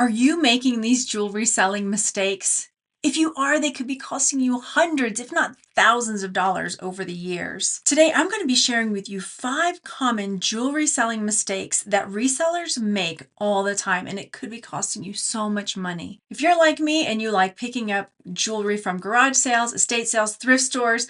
Are you making these jewelry selling mistakes? If you are, they could be costing you hundreds, if not thousands of dollars over the years. Today, I'm going to be sharing with you 5 common jewelry selling mistakes that resellers make all the time, and it could be costing you so much money. If you're like me and you like picking up jewelry from garage sales, estate sales, thrift stores,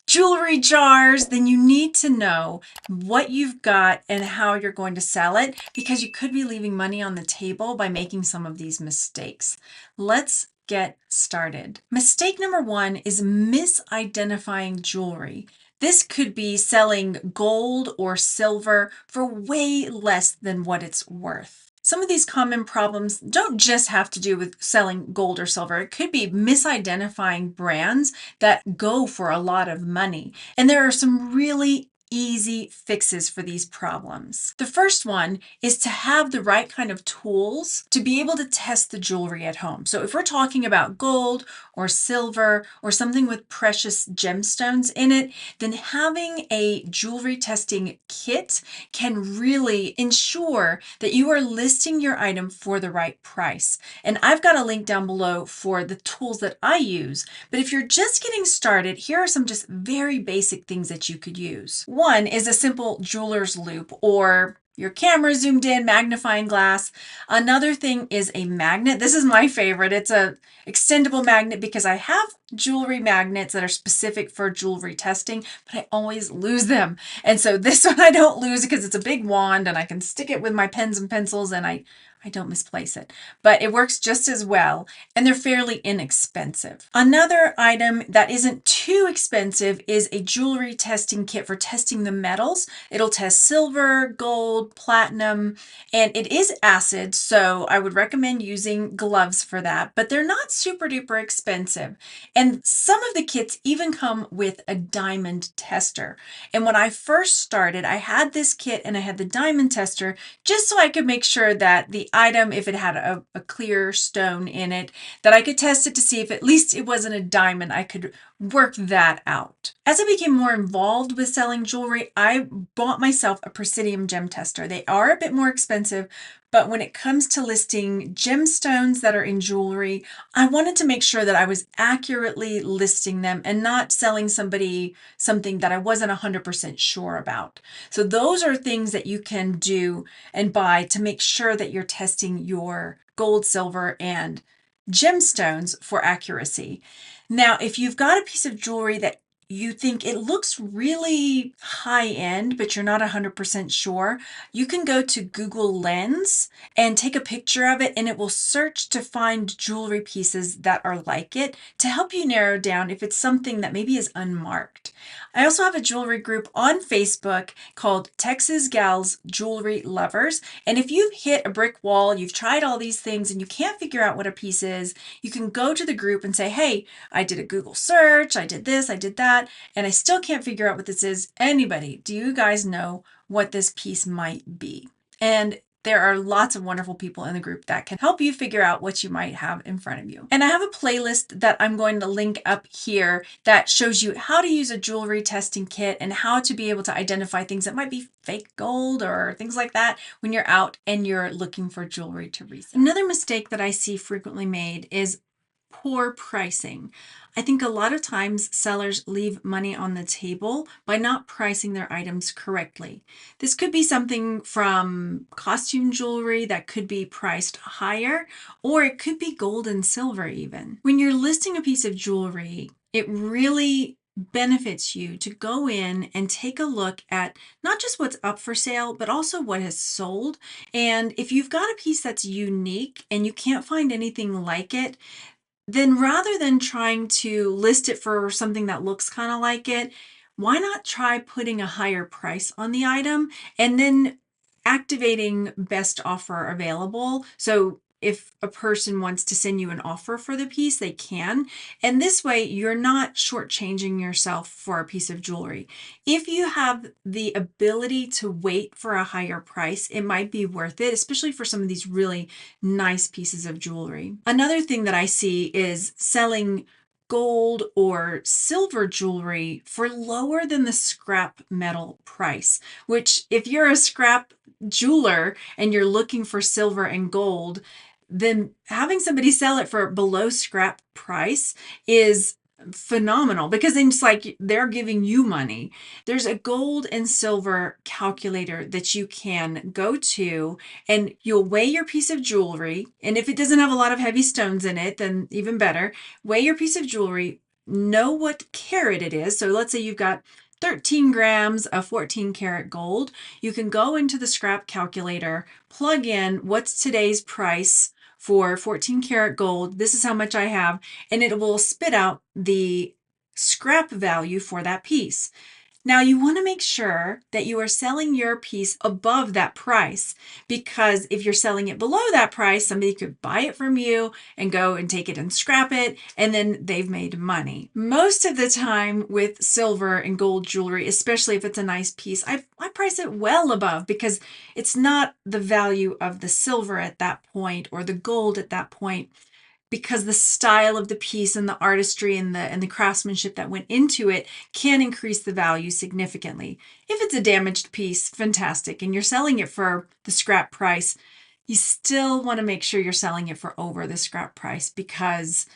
jewelry jars, then you need to know what you've got and how you're going to sell it, because you could be leaving money on the table by making some of these mistakes. Let's get started. Mistake number 1 is misidentifying jewelry. This could be selling gold or silver for way less than what it's worth. Some of these common problems don't just have to do with selling gold or silver. It could be misidentifying brands that go for a lot of money. And there are some really easy fixes for these problems. The first one is to have the right kind of tools to be able to test the jewelry at home. So if we're talking about gold or silver or something with precious gemstones in it, then having a jewelry testing kit can really ensure that you are listing your item for the right price. And I've got a link down below for the tools that I use. But if you're just getting started, here are some just very basic things that you could use. One is a simple jeweler's loupe or your camera zoomed in, magnifying glass. Another thing is a magnet. This is my favorite. It's a extendable magnet because I have jewelry magnets that are specific for jewelry testing, but I always lose them. And so this one I don't lose because it's a big wand and I can stick it with my pens and pencils and I don't misplace it, but it works just as well, and they're fairly inexpensive. Another item that isn't too expensive is a jewelry testing kit for testing the metals. It'll test silver, gold, platinum, and it is acid, so I would recommend using gloves for that, but they're not super duper expensive. And some of the kits even come with a diamond tester. And when I first started, I had this kit and I had the diamond tester just so I could make sure that the item, if it had a clear stone in it, that I could test it to see if at least it wasn't a diamond. I could work that out. As I became more involved with selling jewelry, I bought myself a presidium gem tester. They are a bit more expensive, but when it comes to listing gemstones that are in jewelry, I wanted to make sure that I was accurately listing them and not selling somebody something that I wasn't 100% sure about. So those are things that you can do and buy to make sure that you're testing your gold, silver, and gemstones for accuracy. Now, if you've got a piece of jewelry that you think it looks really high end, but you're not 100% sure, you can go to Google Lens and take a picture of it, and it will search to find jewelry pieces that are like it to help you narrow down if it's something that maybe is unmarked. I also have a jewelry group on Facebook called Texas Gals Jewelry Lovers. And if you've hit a brick wall, you've tried all these things and you can't figure out what a piece is, you can go to the group and say, hey, I did a Google search, I did this, I did that, and I still can't figure out what this is. Anybody, do you guys know what this piece might be? And there are lots of wonderful people in the group that can help you figure out what you might have in front of you. And I have a playlist that I'm going to link up here that shows you how to use a jewelry testing kit and how to be able to identify things that might be fake gold or things like that when you're out and you're looking for jewelry to resell. Another mistake that I see frequently made is poor pricing. I think a lot of times sellers leave money on the table by not pricing their items correctly. This could be something from costume jewelry that could be priced higher, or it could be gold and silver even. When you're listing a piece of jewelry, it really benefits you to go in and take a look at not just what's up for sale, but also what has sold. And if you've got a piece that's unique and you can't find anything like it, then rather than trying to list it for something that looks kind of like it, why not try putting a higher price on the item and then activating best offer available? So if a person wants to send you an offer for the piece, they can. And this way, you're not shortchanging yourself for a piece of jewelry. If you have the ability to wait for a higher price, it might be worth it, especially for some of these really nice pieces of jewelry. Another thing that I see is selling gold or silver jewelry for lower than the scrap metal price, which if you're a scrap jeweler and you're looking for silver and gold, then having somebody sell it for below scrap price is phenomenal, because then it's like they're giving you money. There's a gold and silver calculator that you can go to, and you'll weigh your piece of jewelry. And if it doesn't have a lot of heavy stones in it, then even better. Weigh your piece of jewelry, know what carat it is. So let's say you've got 13 grams of 14 karat gold. You can go into the scrap calculator, plug in what's today's price for 14 karat gold. This is how much I have, and it will spit out the scrap value for that piece. Now, you want to make sure that you are selling your piece above that price, because if you're selling it below that price, somebody could buy it from you and go and take it and scrap it, and then they've made money. Most of the time with silver and gold jewelry, especially if it's a nice piece, I price it well above, because it's not the value of the silver at that point or the gold at that point, because the style of the piece and the artistry and the craftsmanship that went into it can increase the value significantly. If it's a damaged piece, fantastic, and you're selling it for the scrap price, you still want to make sure you're selling it for over the scrap price, because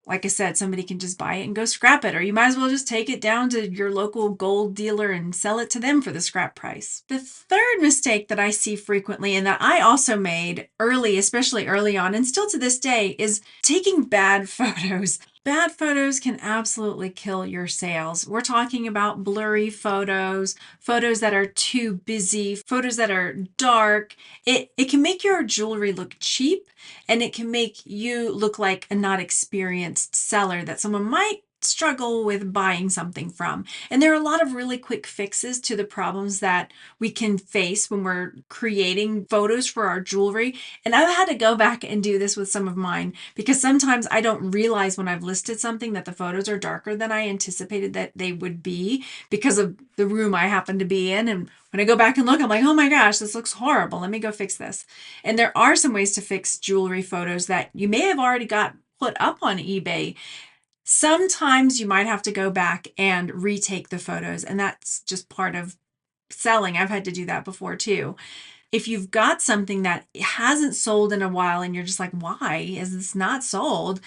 like I said, somebody can just buy it and go scrap it, or you might as well just take it down to your local gold dealer and sell it to them for the scrap price. The third mistake that I see frequently, and that I also made early, especially early on, and still to this day, is taking bad photos. Bad photos can absolutely kill your sales. We're talking about blurry photos, photos that are too busy, photos that are dark. It can make your jewelry look cheap, and it can make you look like a not experienced seller that someone might struggle with buying something from. And there are a lot of really quick fixes to the problems that we can face when we're creating photos for our jewelry. And I've had to go back and do this with some of mine, because sometimes I don't realize when I've listed something that the photos are darker than I anticipated that they would be, because of the room I happen to be in. And when I go back and look, I'm like, oh my gosh, this looks horrible. Let me go fix this. And there are some ways to fix jewelry photos that you may have already got put up on eBay. Sometimes you might have to go back and retake the photos, and that's just part of selling. I've had to do that before too. If you've got something that hasn't sold in a while and you're just like, why is this not sold?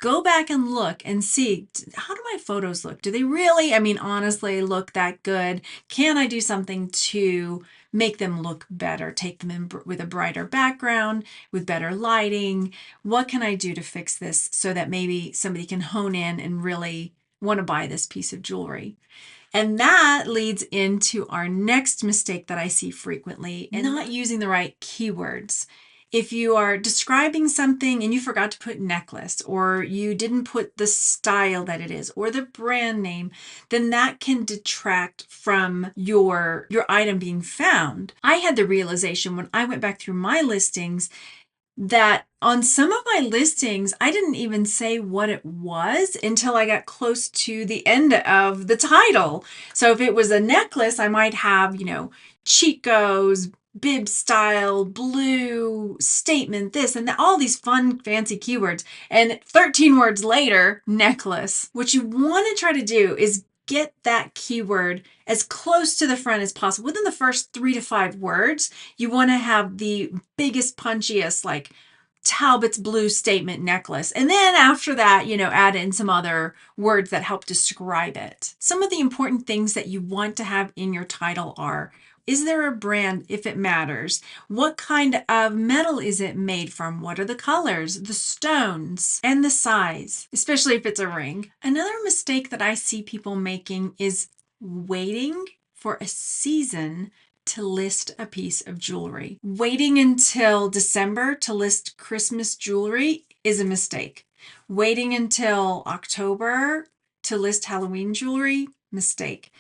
Go back and look and see, how do my photos look? Do they really, honestly, look that good? Can I do something to make them look better? Take them in with a brighter background, with better lighting? What can I do to fix this so that maybe somebody can hone in and really want to buy this piece of jewelry? And that leads into our next mistake that I see frequently, and not using the right keywords. If you are describing something and you forgot to put necklace, or you didn't put the style that it is, or the brand name, then that can detract from your item being found. I had the realization when I went back through my listings that on some of my listings, I didn't even say what it was until I got close to the end of the title. So if it was a necklace, I might have, Chico's, bib style, blue, statement, this, and that, all these fun, fancy keywords. And 13 words later, necklace. What you want to try to do is get that keyword as close to the front as possible. Within the first 3 to 5 words, you want to have the biggest, punchiest, like Talbot's blue statement necklace. And then after that, add in some other words that help describe it. Some of the important things that you want to have in your title are, is there a brand if it matters? What kind of metal is it made from? What are the colors, the stones, and the size, especially if it's a ring? Another mistake that I see people making is waiting for a season to list a piece of jewelry. Waiting until December to list Christmas jewelry is a mistake. Waiting until October to list Halloween jewelry, mistake.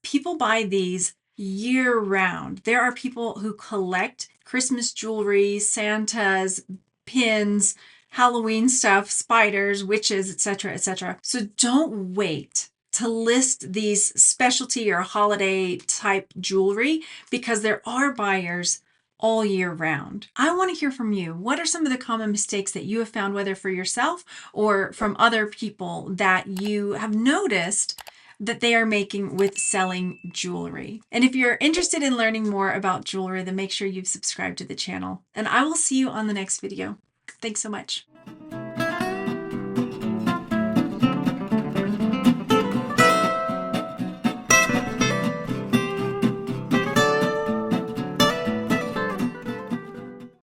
People buy these year round. There are people who collect Christmas jewelry, Santas, pins, Halloween stuff, spiders, witches, etc., etc. So don't wait to list these specialty or holiday type jewelry, because there are buyers all year round. I want to hear from you. What are some of the common mistakes that you have found, whether for yourself or from other people, that you have noticed that they are making with selling jewelry? And if you're interested in learning more about jewelry, then make sure you've subscribed to the channel. And I will see you on the next video. Thanks so much.